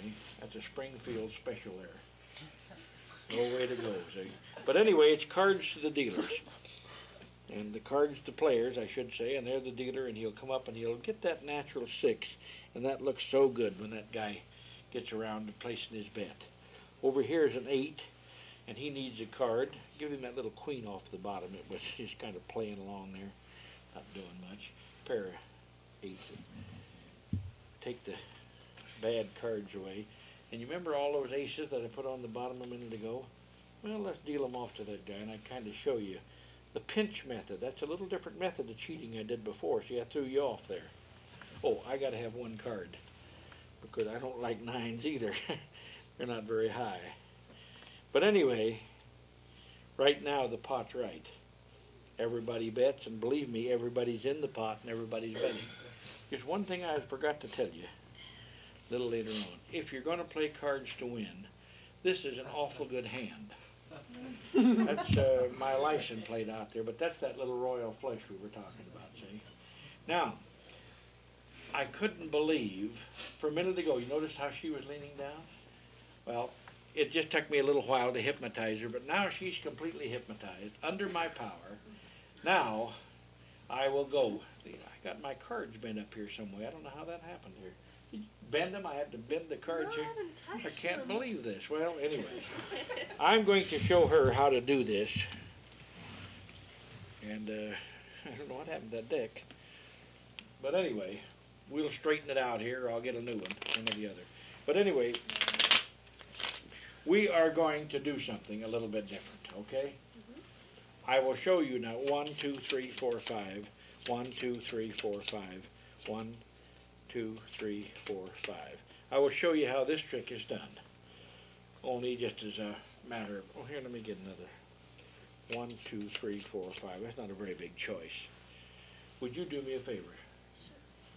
See? That's a Springfield special there. No way to go, see? But anyway, it's cards to the dealers. And the cards to players, I should say, and they're the dealer, and he'll come up and he'll get that natural 6, and that looks so good when that guy gets around to placing his bet. Over here is an 8, and he needs a card. Give him that little queen off the bottom. It was just kind of playing along there, not doing much. Pair of 8s. Take the bad cards away. And you remember all those aces that I put on the bottom a minute ago? Well, let's deal them off to that guy, and I kind of show you the pinch method. That's a little different method of cheating I did before. See, I threw you off there. Oh, I got to have 1 card because I don't like 9s either. They're not very high. But anyway, right now the pot's right. Everybody bets, and believe me, everybody's in the pot and everybody's betting. Just one thing I forgot to tell you a little later on. If you're going to play cards to win, this is an awful good hand. That's my license plate out there, but that's that little royal flush we were talking about, see? Now, I couldn't believe, for a minute ago, you noticed how she was leaning down? Well, it just took me a little while to hypnotize her, but now she's completely hypnotized, under my power. Now, I will go. I got my cards bent up here some way. I don't know how that happened here. Did you bend them? I had to bend the cards
No,
here.
I haven't touched
I can't
them.
believe this. Well, anyway, I'm going to show her how to do this. And I don't know what happened to that deck. But anyway, we'll straighten it out here, or I'll get a new one, one or the other. But anyway, we are going to do something a little bit different, okay? I will show you now 1, 2, 3, 4, 5. 1, 2, 3, 4, 5. 1, 2, 3, 4, 5. I will show you how this trick is done. Only just as a matter of, oh, here, let me get another. 1, 2, 3, 4, 5. That's not a very big choice. Would you do me a favor?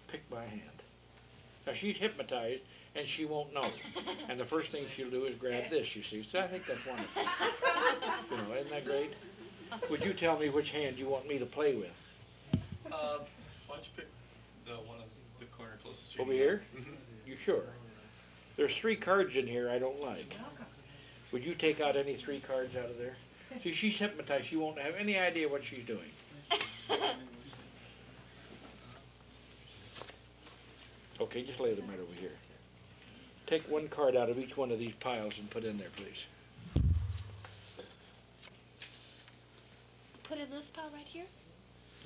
Pick my hand. Now, she's hypnotized, and she won't know. And the first thing she'll do is grab this, you see. So I think that's wonderful. You know, isn't that great? Would you tell me which hand you want me to play with?
Why don't you pick the one in the corner closest
Over here? You sure? There's 3 cards in here I don't like. Would you take out any 3 cards out of there? See, she's hypnotized. She won't have any idea what she's doing. Okay, just lay them right over here. Take 1 card out of each one of these piles and put in there, please.
Put in this pile right here?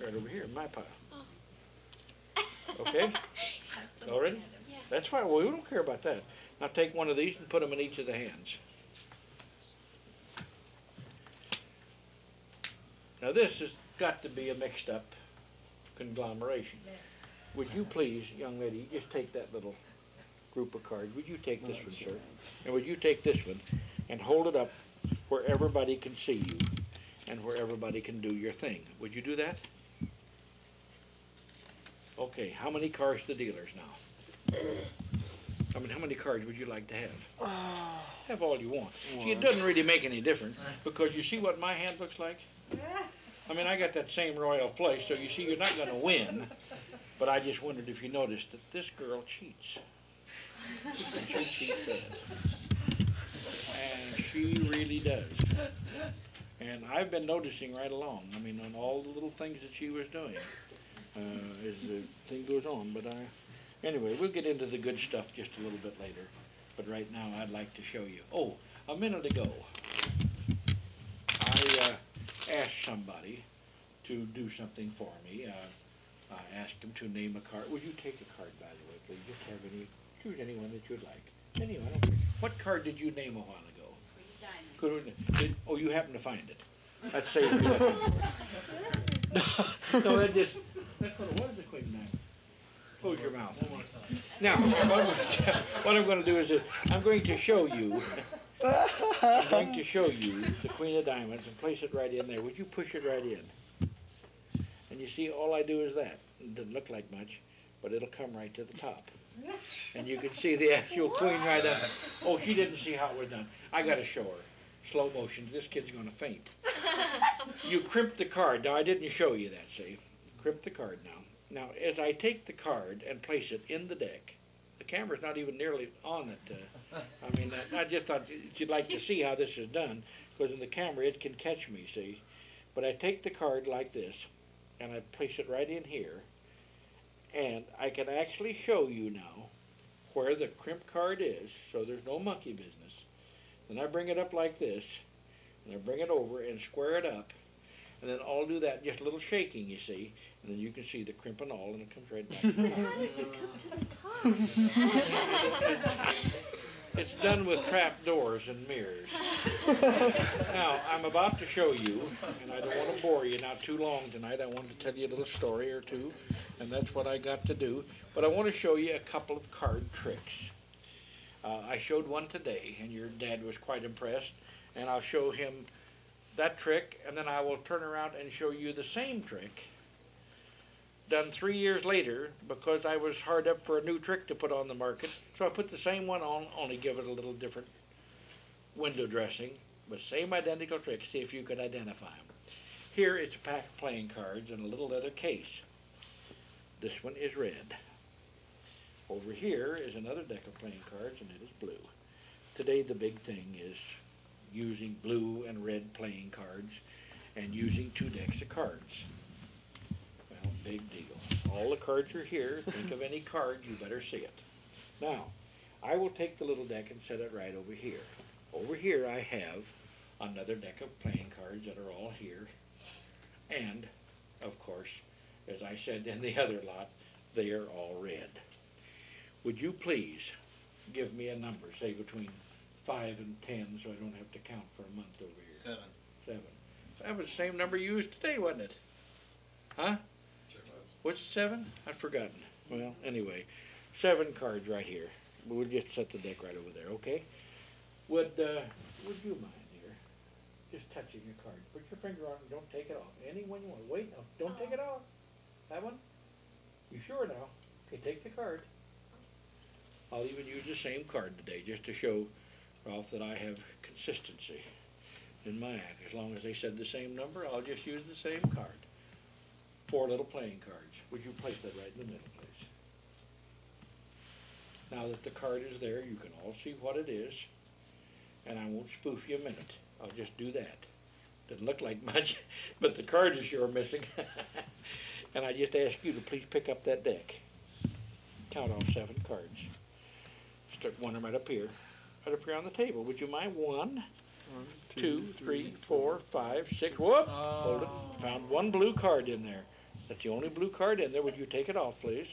Right over here, in my pile.
Oh.
Okay? All ready?
Yeah.
That's fine. Well, we don't care about that. Now take one of these and put them in each of the hands. Now this has got to be a mixed up conglomeration. Would you please, young lady, just take that little group of cards. Would you take this one, sir? And would you take this one and hold it up where everybody can see you and where everybody can do your thing? Would you do that? Okay, how many cards to dealers now? I mean, how many cards would you like to have? Have all you want. See, it doesn't really make any difference because you see what my hand looks like? I mean, I got that same royal flush, so you see you're not going to win. But I just wondered if you noticed that this girl cheats. And she cheats. And she really does. And I've been noticing right along, I mean, on all the little things that she was doing as the thing goes on. But anyway, we'll get into the good stuff just a little bit later. But right now, I'd like to show you. Oh, a minute ago, I asked somebody to do something for me. I asked him to name a card. Would you take a card, by the way, please? Just have any, choose anyone that you'd like. Anyone, I don't care. What card did you name a while ago? Oh, you happen to find it. That saves me looking for it. No, that's what it was, the Queen of Diamonds. Close your mouth. Now, what I'm going to do is I'm going to show you the Queen of Diamonds and place it right in there. Would you push it right in? And you see, all I do is that. It doesn't look like much, but it'll come right to the top. And you can see the actual queen right up. Oh, she didn't see how it was done. I got to show her. Slow motion. This kid's going to faint. You crimp the card. Now, I didn't show you that, see? Crimp the card now. Now, as I take the card and place it in the deck, the camera's not even nearly on it. I mean, I just thought you'd like to see how this is done, because in the camera it can catch me, see? But I take the card like this, and I place it right in here, and I can actually show you now where the crimp card is, so there's no monkey business. Then I bring it up like this, and I bring it over and square it up, and then I'll do that, just a little shaking, you see, and then you can see the crimp and all, and it comes right back.
How does it come to the top?
It's done with trap doors and mirrors. Now, I'm about to show you, and I don't want to bore you not too long tonight. I wanted to tell you a little story or two, and that's what I got to do. But I want to show you a couple of card tricks. I showed one today, and your dad was quite impressed, and I'll show him that trick, and then I will turn around and show you the same trick done 3 years later, because I was hard up for a new trick to put on the market. So I put the same one on, only give it a little different window dressing, but same identical trick. See if you could identify them. Here it's a pack of playing cards in a little leather case. This one is red. Over here is another deck of playing cards, and it is blue. Today the big thing is using blue and red playing cards and using 2 decks of cards. Well, big deal. All the cards are here. Think of any card, you better see it. Now, I will take the little deck and set it right over here. Over here I have another deck of playing cards that are all here. And, of course, as I said in the other lot, they are all red. Would you please give me a number, say between 5 and 10, so I don't have to count for a month over here?
7.
7. That was the same number you used today, wasn't it? Huh?
Sure was.
What's 7? I've forgotten. Well, anyway, 7 cards right here. We'll just set the deck right over there, okay? Would you mind, dear, just touching your card? Put your finger on it and don't take it off. Any one you want. Wait, no, don't take it off. That one? You sure now? Okay, take the card. I'll even use the same card today just to show Ralph that I have consistency in my act. As long as they said the same number, I'll just use the same card. 4 little playing cards. Would you place that right in the middle, please? Now that the card is there, you can all see what it is, and I won't spoof you a minute. I'll just do that. Doesn't look like much, but the card is sure missing. And I just ask you to please pick up that deck. Count off 7 cards. Start one of them right up here on the table. Would you mind? 1, 2, 3, 4, 5, 6. Whoop! Hold it. Found one blue card in there. That's the only blue card in there. Would you take it off, please?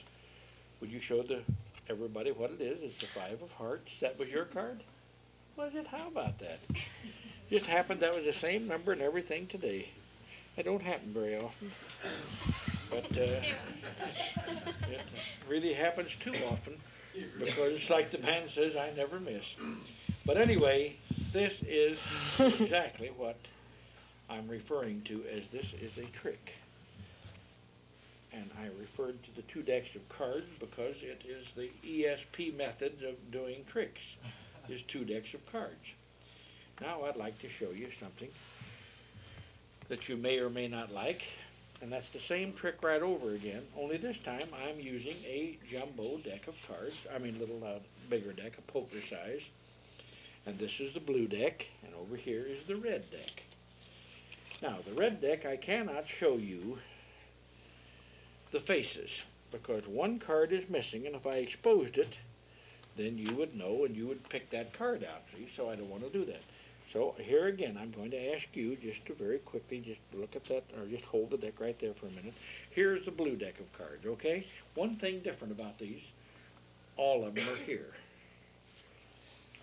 Would you show everybody what it is? It's the 5 of hearts. That was your card? Was it? How about that? Just happened that was the same number and everything today. It don't happen very often. But it really happens too often, because it's like the man says, I never miss. But anyway, this is exactly what I'm referring to as this is a trick. And I referred to the 2 decks of cards because it is the ESP method of doing tricks, is 2 decks of cards. Now I'd like to show you something that you may or may not like. And that's the same trick right over again, only this time I'm using a jumbo deck of cards. I mean little bigger deck, a poker size. And this is the blue deck, and over here is the red deck. Now the red deck, I cannot show you the faces, because one card is missing, and if I exposed it, then you would know and you would pick that card out, see? So I don't want to do that. So here again, I'm going to ask you just to very quickly just look at that, or just hold the deck right there for a minute. Here's the blue deck of cards, okay? One thing different about these, all of them are here.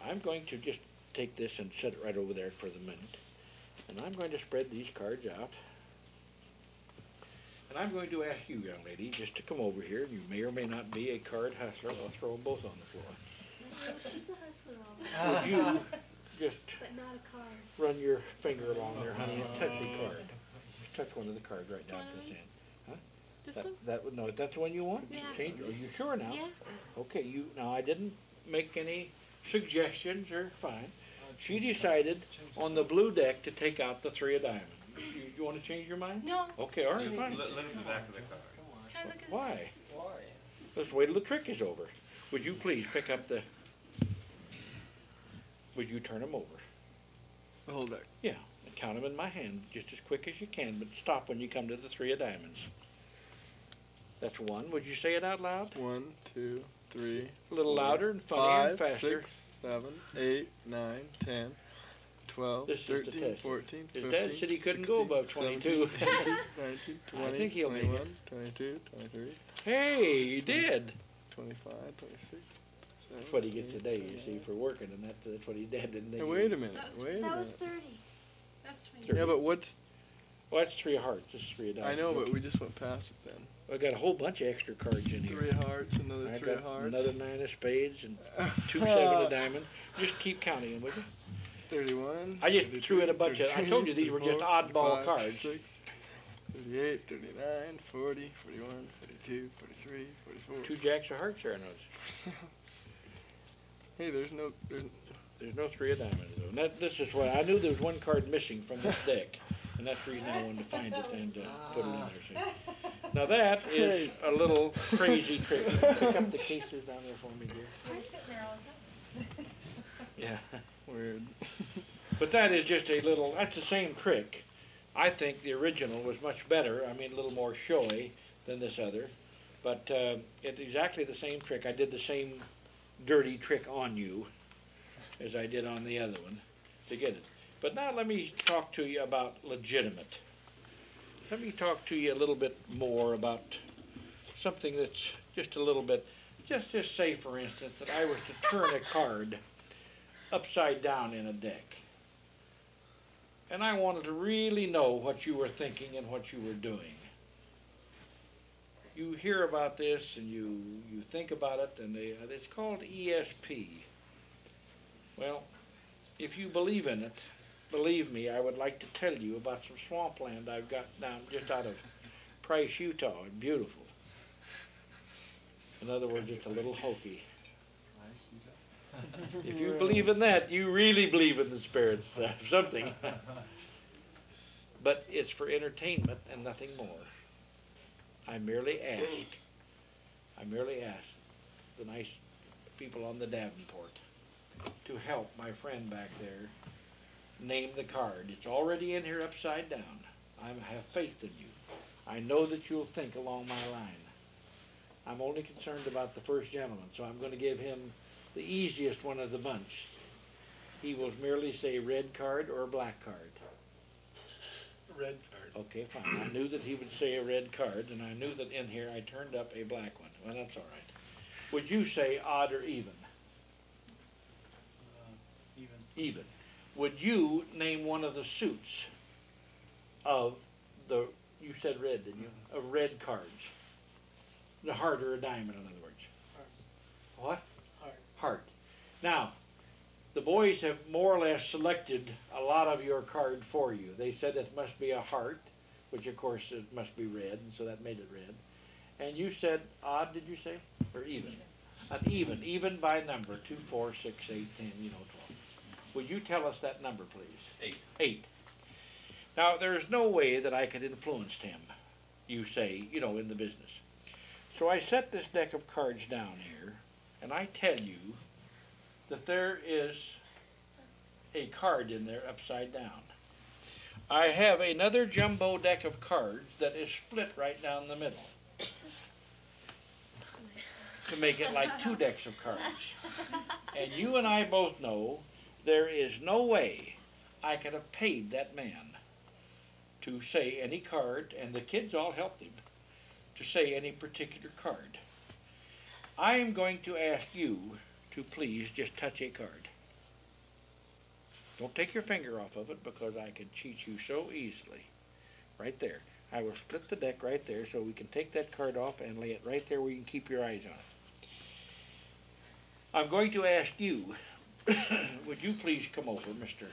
I'm going to just take this and set it right over there for the minute. And I'm going to spread these cards out. And I'm going to ask you, young lady, just to come over here. You may or may not be a card hustler. I'll throw them both on the floor.
No, she's a hustler, all right.
Would you just
But not a card.
run your finger along there, honey, and touch the card. Just touch one of the cards right down to this end. Huh?
This one?
That would no. That's the one you want.
Yeah.
Change. Are you sure now?
Yeah.
Okay. Now I didn't make any suggestions or fine. She decided on the blue deck to take out the 3 of diamonds. You want to change your mind?
No.
Okay. All right. Fine.
Look at the back of the card.
Try to look at
Why? Let's wait till the trick is over. Would you please pick up the? Would you turn them over?
The whole deck.
Yeah, and count them in my hand just as quick as you can, but stop when you come to the 3 of diamonds. That's 1. Would you say it out loud?
1, 2, 3.
A little louder and funnier and
5,
faster.
6, 7, 8, 9, 10, 12,
This is the
13,
test.
14,
His
15,
dad said he couldn't go
16,
above 22.
17, 18, 19, 20,
I think he'll make
21,
it.
22, 23,
Hey, he did.
25, 26, 27.
That's what he gets a day, you see, for working, and that's what he did, didn't he?
Hey, wait a minute. Wait a
That was
minute.
30.
That's 20.
30.
Yeah, but what's...
Well, that's 3 of hearts. This is 3 of diamonds.
I know, but we just went past it then.
I got a whole bunch of extra cards in here.
3 of hearts, another
I
3 of
got
hearts.
another 9 of spades and 2 7 of diamonds. Just keep counting them, would you?
31.
I just threw in a bunch of. I told you these were just
34,
oddball
35,
cards.
36, 38, 39, 40, 41, 42, 43, 44.
2 jacks of hearts there, I noticed.
Hey, there's no...
There's no 3 of diamonds though. And this is why I knew there was one card missing from this deck, and that's the reason I wanted to find it and put it in there. See? Now that is a little crazy trick. Can you pick up the cases down there for me, dear?
I'm sitting there all the time.
Yeah.
Weird.
But that is just a little. That's the same trick. I think the original was much better. I mean, a little more showy than this other, but it's exactly the same trick. I did the same dirty trick on you as I did on the other one to get it. But now let me talk to you about legitimate. Let me talk to you a little bit more about something that's just a little bit, just say for instance that I was to turn a card upside down in a deck. And I wanted to really know what you were thinking and what you were doing. You hear about this and you think about it, and it's called ESP. Well, if you believe in it, believe me, I would like to tell you about some swampland I've got down just out of Price, Utah. It's beautiful. In other words, it's a little hokey. If you believe in that, you really believe in the spirits of something. But it's for entertainment and nothing more. I merely ask the nice people on the Davenport to help my friend back there name the card. It's already in here upside down. I have faith in you. I know that you'll think along my line. I'm only concerned about the first gentleman, so I'm going to give him the easiest one of the bunch. He will merely say red card or black card.
Red card.
Okay, fine. I knew that he would say a red card, and I knew that in here I turned up a black one. Well, that's all right. Would you say odd or even?
Even.
Even. Would you name one of the suits of the, you said red, didn't you? Of red cards. The heart or a diamond, in other words.
Hearts.
What?
Hearts.
Heart. Now, the boys have more or less selected a lot of your card for you. They said it must be a heart, which of course it must be red, and so that made it red. And you said odd, did you say? Or even? An even by number, 2, 4, 6, 8, 10, 12. Would you tell us that number, please?
8.
8. Now, there's no way that I could influence him, you say, in the business. So I set this deck of cards down here, and I tell you that there is a card in there upside down. I have another jumbo deck of cards that is split right down the middle to make it like 2 decks of cards. And you and I both know there is no way I could have paid that man to say any card, and the kids all helped him, to say any particular card. I am going to ask you to please just touch a card. Don't take your finger off of it, because I can cheat you so easily. Right there. I will split the deck right there so we can take that card off and lay it right there where you can keep your eyes on it. I'm going to ask you, would you please come over, Mr.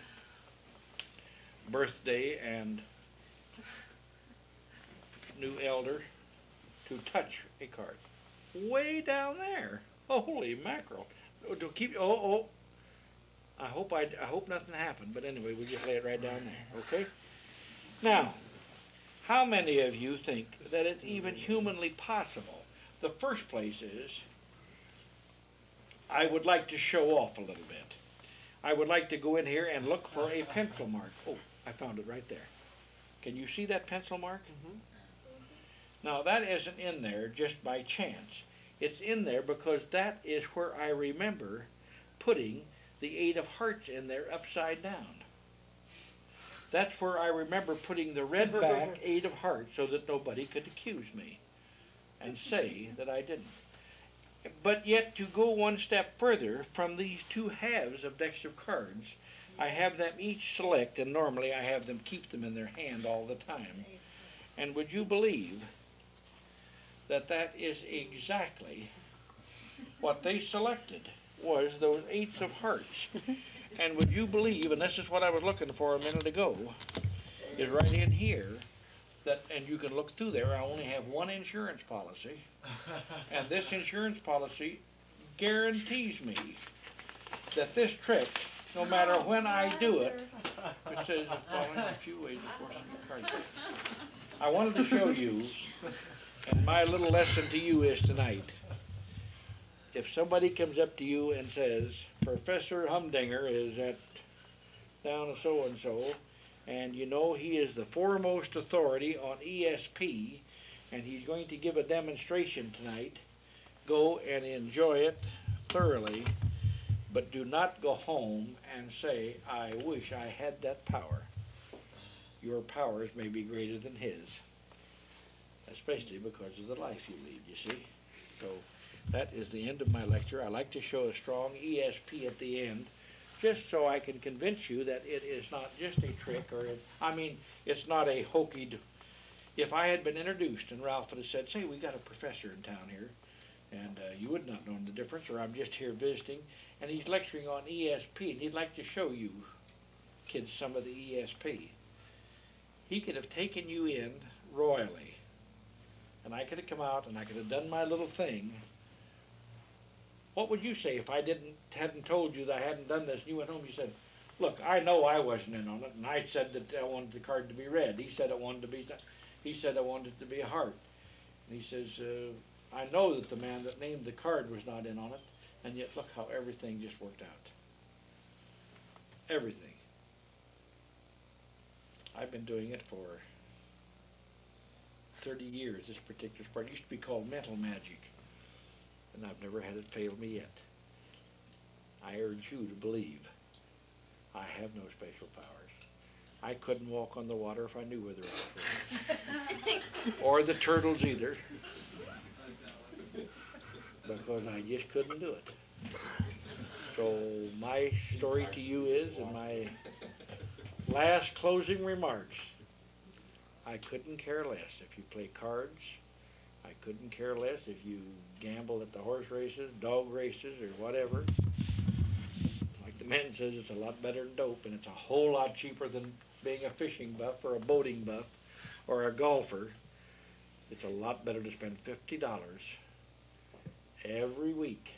Birthday and new elder, to touch a card. Way down there. Holy mackerel. Don't keep, I hope nothing happened, but anyway, we'll just lay it right down there, okay? Now, how many of you think that it's even humanly possible? The first place is, I would like to show off a little bit. I would like to go in here and look for a pencil mark. Oh, I found it right there. Can you see that pencil mark? Mm-hmm. Now, that isn't in there just by chance. It's in there because that is where I remember putting the 8 of hearts in there upside down. That's where I remember putting the red back 8 of hearts so that nobody could accuse me and say that I didn't. But yet, to go one step further, from these 2 halves of decks of cards, I have them each select, and normally I have them keep them in their hand all the time. And would you believe that that is exactly what they selected, was those 8s of hearts? And would you believe, and this is what I was looking for a minute ago, is right in here, that, and you can look through there, I only have 1 insurance policy, and this insurance policy guarantees me that this trick, no matter when I do it, it says the following a few ways of forcing your card. I wanted to show you, and my little lesson to you is tonight, if somebody comes up to you and says, Professor Humdinger is at down so-and-so, and you know he is the foremost authority on ESP, and he's going to give a demonstration tonight, go and enjoy it thoroughly, but do not go home and say, I wish I had that power. Your powers may be greater than his, especially because of the life you lead, you see. So that is the end of my lecture. I like to show a strong ESP at the end, just so I can convince you that it is not just a trick, or it's not a hokey. If I had been introduced and Ralph had said, say, we got a professor in town here, and you would not know the difference, or I'm just here visiting, and he's lecturing on ESP, and he'd like to show you kids some of the ESP. He could have taken you in royally, and I could have come out and I could have done my little thing. What would you say if I hadn't told you that I hadn't done this, and you went home and you said, look, I know I wasn't in on it, and I said that I wanted the card to be red. He said I wanted it to be a heart. And he says, I know that the man that named the card was not in on it, And yet look how everything just worked out. Everything. I've been doing it for 30 years, this particular sport. It used to be called mental magic, and I've never had it fail me yet. I urge you to believe I have no special powers. I couldn't walk on the water if I knew where the rocks were. Or the turtles either. Because I just couldn't do it. So my story to you is, in my last closing remarks, I couldn't care less if you play cards. I couldn't care less if you gamble at the horse races, dog races, or whatever. Like the man says, it's a lot better than dope, and it's a whole lot cheaper than being a fishing buff or a boating buff or a golfer. It's a lot better to spend $50 every week,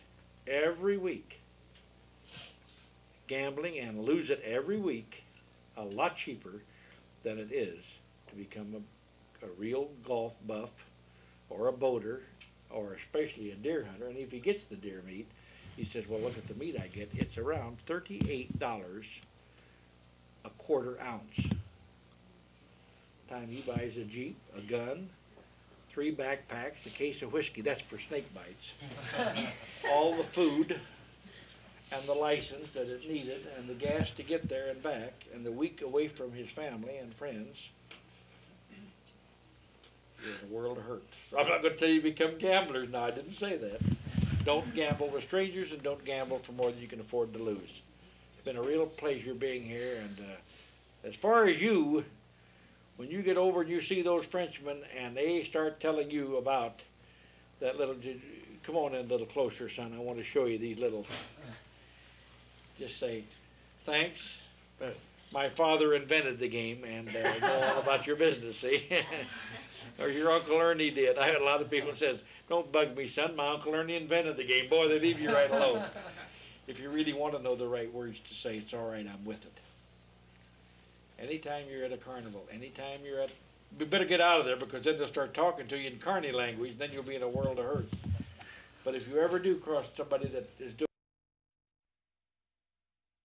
gambling and lose it every week, a lot cheaper than it is to become a real golf buff or a boater or especially a deer hunter. And if he gets the deer meat, he says, well, look at the meat I get. It's around $38 a quarter ounce. Time he buys a Jeep, a gun, 3 backpacks, a case of whiskey, that's for snake bites, all the food and the license that is needed and the gas to get there and back and the week away from his family and friends, you're in a world of hurt. So I'm not going to tell you to become gamblers now, I didn't say that. Don't gamble with strangers and don't gamble for more than you can afford to lose. It's been a real pleasure being here, and as far as you, when you get over and you see those Frenchmen and they start telling you about that little, come on in a little closer, son, I want to show you these little, just say, thanks, my father invented the game, and go on about your business, see? Or your Uncle Ernie did. I had a lot of people that says, don't bug me, son, my Uncle Ernie invented the game. Boy, they leave you right alone. If you really want to know the right words to say, it's all right, I'm with it. Anytime you're at a carnival, anytime you're at, you better get out of there because then they'll start talking to you in carny language, then you'll be in a world of hurt. But if you ever do cross somebody that is doing